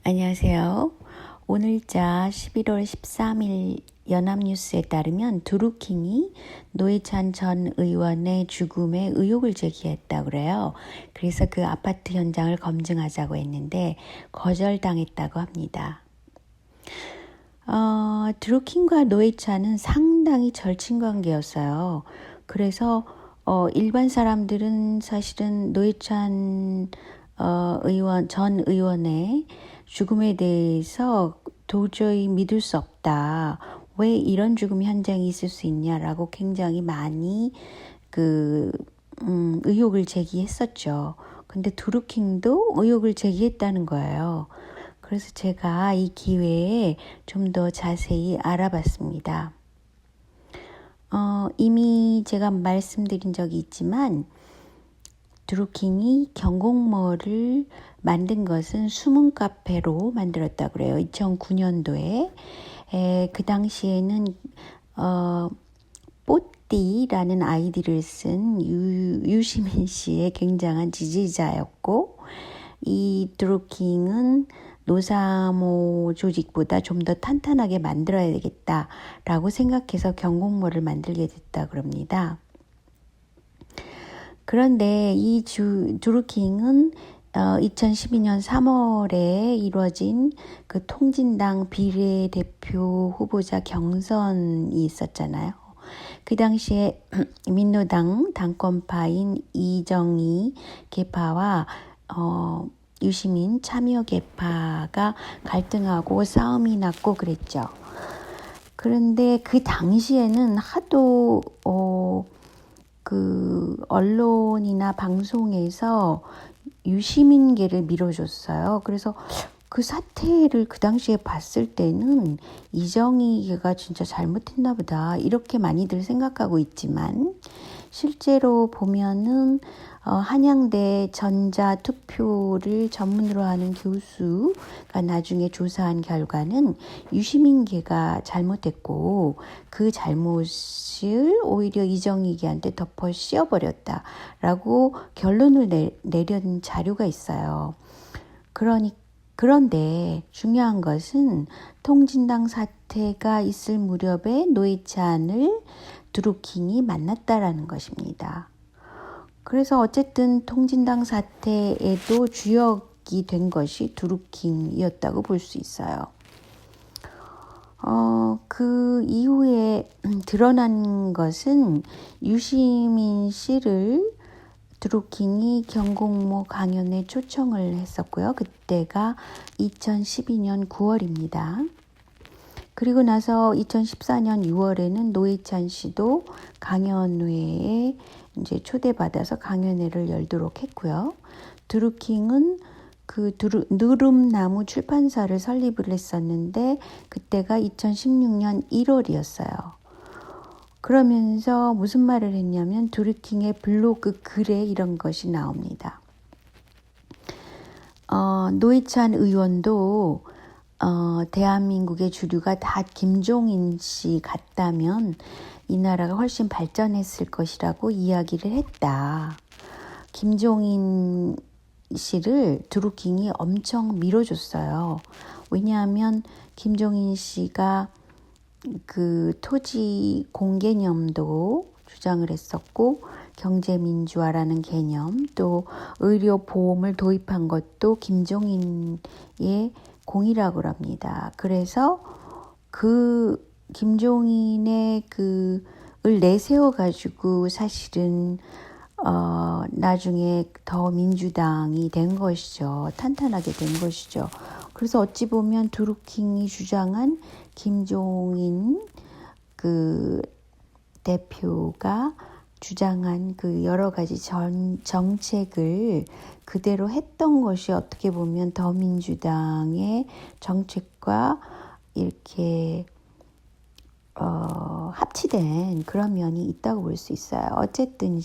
안녕하세요. 오늘자 11월 13일 연합뉴스에 따르면 드루킹이 노회찬 전 의원의 죽음에 의혹을 제기했다고 그래요. 그래서 그 아파트 현장을 검증하자고 했는데 거절당했다고 합니다. 드루킹과 노회찬은 상당히 절친 관계였어요. 그래서 일반 사람들은 사실은 노회찬 전 의원의 죽음에 대해서 도저히 믿을 수 없다. 왜 이런 죽음 현장이 있을 수 있냐라고 굉장히 많이 의혹을 제기했었죠. 근데 드루킹도 의혹을 제기했다는 거예요. 그래서 제가 이 기회에 좀 더 자세히 알아봤습니다. 이미 제가 말씀드린 적이 있지만 드루킹이 경공모를 만든 것은 숨은 카페로 만들었다고 그래요. 2009년도에 그 당시에는 뽀띠라는 아이디를 쓴 유시민 씨의 굉장한 지지자였고, 이 드루킹은 노사모 조직보다 좀 더 탄탄하게 만들어야 되겠다라고 생각해서 경공모를 만들게 됐다고 그럽니다. 그런데 이 드루킹은 2012년 3월에 이루어진 그 통진당 비례대표 후보자 경선이 있었잖아요. 그 당시에 민노당 당권파인 이정희 계파와 유시민 참여 계파가 갈등하고 싸움이 났고 그랬죠. 그런데 그 당시에는 하도 언론이나 방송에서 유시민계를 밀어줬어요. 그래서 그 사태를 그 당시에 봤을 때는 이정희계가 진짜 잘못했나 보다 이렇게 많이들 생각하고 있지만 실제로 보면은 한양대 전자투표를 전문으로 하는 교수가 나중에 조사한 결과는 유시민계가 잘못했고 그 잘못을 오히려 이정희계한테 덮어 씌워버렸다라고 결론을 내린 자료가 있어요. 그런데 중요한 것은 통진당 사태가 있을 무렵에 노회찬을 드루킹이 만났다라는 것입니다. 그래서 어쨌든 통진당 사태에도 주역이 된 것이 드루킹이었다고 볼 수 있어요. 그 이후에 드러난 것은 유시민 씨를 드루킹이 경공모 강연에 초청을 했었고요. 그때가 2012년 9월입니다. 그리고 나서 2014년 6월에는 노회찬 씨도 강연회에 이제 초대받아서 강연회를 열도록 했고요. 드루킹은 느름나무 출판사를 설립을 했었는데 그때가 2016년 1월이었어요. 그러면서 무슨 말을 했냐면 드루킹의 블로그 글에 이런 것이 나옵니다. 노회찬 의원도 대한민국의 주류가 다 김종인 씨 같다면 이 나라가 훨씬 발전했을 것이라고 이야기를 했다. 김종인 씨를 드루킹이 엄청 밀어줬어요. 왜냐하면 김종인 씨가 그 토지 공개념도 주장을 했었고 경제민주화라는 개념 또 의료보험을 도입한 것도 김종인의 공이라고 합니다. 그래서 그 김종인의 을 내세워가지고 사실은 나중에 더 민주당이 된 것이죠. 탄탄하게 된 것이죠. 그래서 어찌 보면 드루킹이 주장한 김종인 대표가 주장한 여러 가지 정책을 그대로 했던 것이 어떻게 보면 더민주당의 정책과 이렇게 합치된 그런 면이 있다고 볼 수 있어요. 어쨌든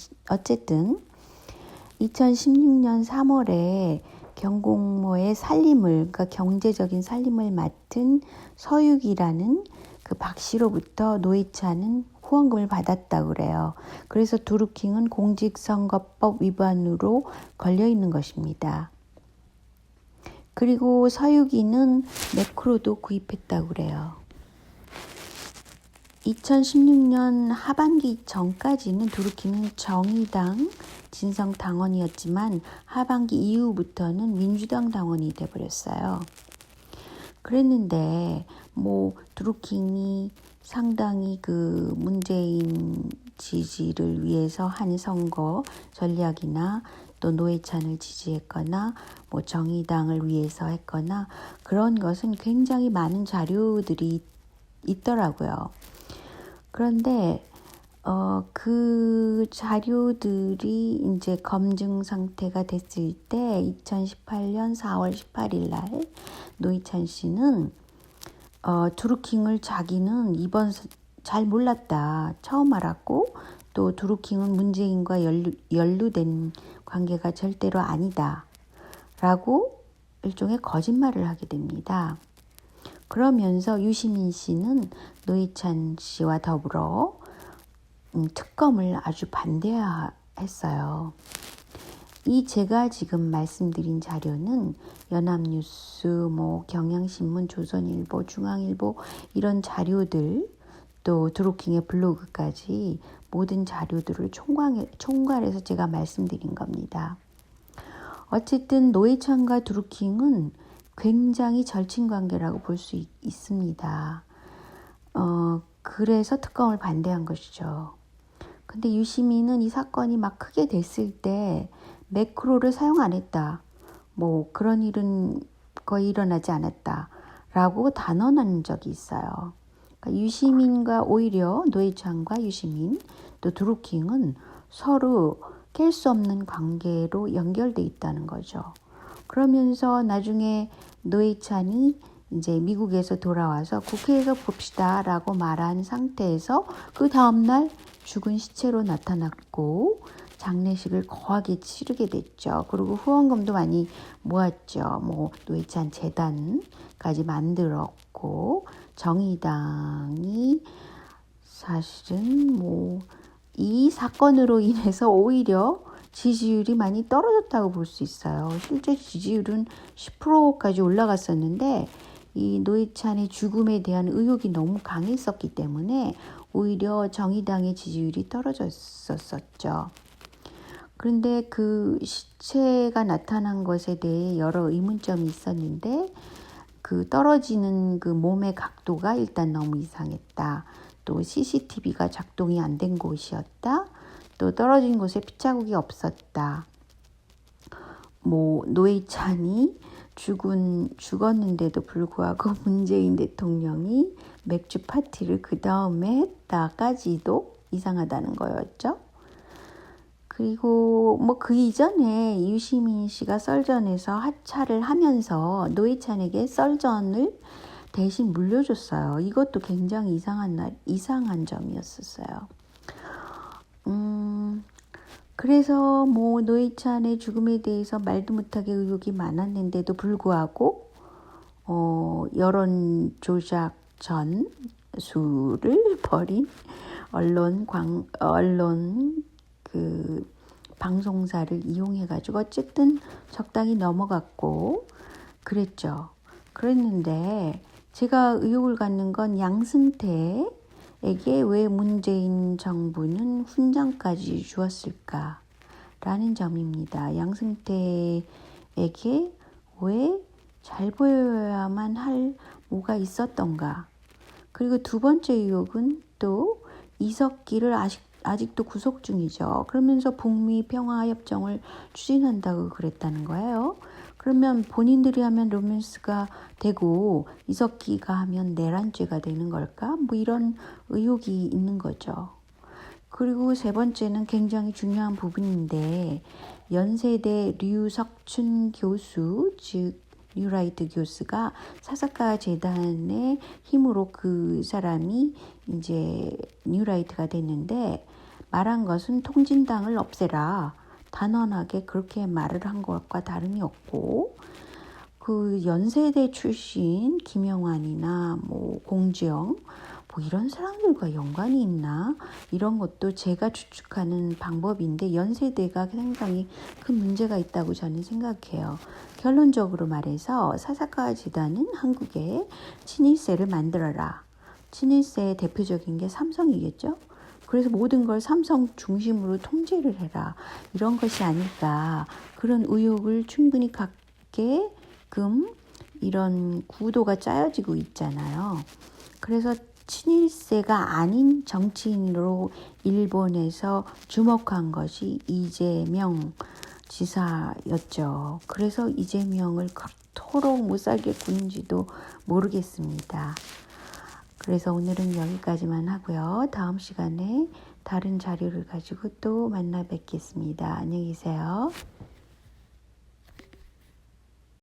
2016년 3월에 경공모의 그러니까 경제적인 살림을 맡은 서육이라는 그 박 씨로부터 노회찬은 후원금을 받았다고 그래요. 그래서 드루킹은 공직선거법 위반으로 걸려 있는 것입니다. 그리고 서유기는 매크로도 구입했다고 그래요. 2016년 하반기 전까지는 두루킹은 정의당 진성 당원이었지만 하반기 이후부터는 민주당 당원이 돼버렸어요. 그랬는데 두루킹이 상당히 그 문재인 지지를 위해서 한 선거 전략이나 또 노회찬을 지지했거나 정의당을 위해서 했거나 그런 것은 굉장히 많은 자료들이 있더라고요. 그런데 그 자료들이 이제 검증 상태가 됐을 때 2018년 4월 18일 날 노회찬 씨는 두루킹을 자기는 이번 잘 몰랐다. 처음 알았고 또 두루킹은 문재인과 연루된 관계가 절대로 아니다. 라고 일종의 거짓말을 하게 됩니다. 그러면서 유시민 씨는 노회찬 씨와 더불어 특검을 아주 반대했어요. 이 제가 지금 말씀드린 자료는 연합뉴스, 경향신문, 조선일보, 중앙일보 이런 자료들 또 드루킹의 블로그까지 모든 자료들을 총괄해서 제가 말씀드린 겁니다. 어쨌든 노회찬과 드루킹은 굉장히 절친관계라고 볼 수 있습니다. 그래서 특검을 반대한 것이죠. 근데 유시민은 이 사건이 막 크게 됐을 때 매크로를 사용 안 했다. 그런 일은 거의 일어나지 않았다. 라고 단언한 적이 있어요. 그러니까 유시민과 오히려 노회찬과 유시민 또 드루킹은 서로 깰 수 없는 관계로 연결돼 있다는 거죠. 그러면서 나중에 노회찬이 이제 미국에서 돌아와서 국회에서 봅시다 라고 말한 상태에서 그 다음날 죽은 시체로 나타났고 장례식을 거하게 치르게 됐죠. 그리고 후원금도 많이 모았죠. 노회찬 재단까지 만들었고 정의당이 사실은 이 사건으로 인해서 오히려 지지율이 많이 떨어졌다고 볼 수 있어요. 실제 지지율은 10%까지 올라갔었는데 이 노회찬의 죽음에 대한 의혹이 너무 강했었기 때문에 오히려 정의당의 지지율이 떨어졌었죠. 그런데 그 시체가 나타난 것에 대해 여러 의문점이 있었는데 그 떨어지는 그 몸의 각도가 일단 너무 이상했다. 또 CCTV가 작동이 안 된 곳이었다. 또 떨어진 곳에 핏자국이 없었다. 노회찬이 죽었는데도 불구하고 문재인 대통령이 맥주 파티를 그 다음에 했다까지도 이상하다는 거였죠. 그리고 그 이전에 유시민 씨가 썰전에서 하차를 하면서 노회찬에게 썰전을 대신 물려줬어요. 이것도 굉장히 이상한 점이었었어요. 그래서 노회찬의 죽음에 대해서 말도 못하게 의혹이 많았는데도 불구하고 여론 조작 전술을 벌인 언론 그 방송사를 이용해가지고 어쨌든 적당히 넘어갔고 그랬는데 제가 의혹을 갖는 건 양승태에게 왜 문재인 정부는 훈장까지 주었을까라는 점입니다. 양승태에게 왜 잘 보여야만 할 뭐가 있었던가. 그리고 두 번째 의혹은 또 이석기를 아직도 구속 중이죠. 그러면서 북미 평화협정을 추진한다고 그랬다는 거예요. 그러면 본인들이 하면 로맨스가 되고 이석기가 하면 내란죄가 되는 걸까? 이런 의혹이 있는 거죠. 그리고 세 번째는 굉장히 중요한 부분인데 연세대 류석춘 교수, 즉 뉴라이트 교수가 사사카 재단의 힘으로 그 사람이 이제 뉴라이트가 됐는데 말한 것은 통진당을 없애라. 단언하게 그렇게 말을 한 것과 다름이 없고 그 연세대 출신 김영환이나 공지영 이런 사람들과 연관이 있나? 이런 것도 제가 추측하는 방법인데 연세대가 상당히 큰 문제가 있다고 저는 생각해요. 결론적으로 말해서 사사카 지단은 한국에 친일세를 만들어라. 친일세의 대표적인 게 삼성이겠죠. 그래서 모든 걸 삼성 중심으로 통제를 해라. 이런 것이 아닐까. 그런 의혹을 충분히 갖게끔 이런 구도가 짜여지고 있잖아요. 그래서 친일세가 아닌 정치인으로 일본에서 주목한 것이 이재명 지사였죠. 그래서 이재명을 그토록 못살게 구는지도 모르겠습니다. 그래서 오늘은 여기까지만 하고요. 다음 시간에 다른 자료를 가지고 또 만나 뵙겠습니다. 안녕히 계세요.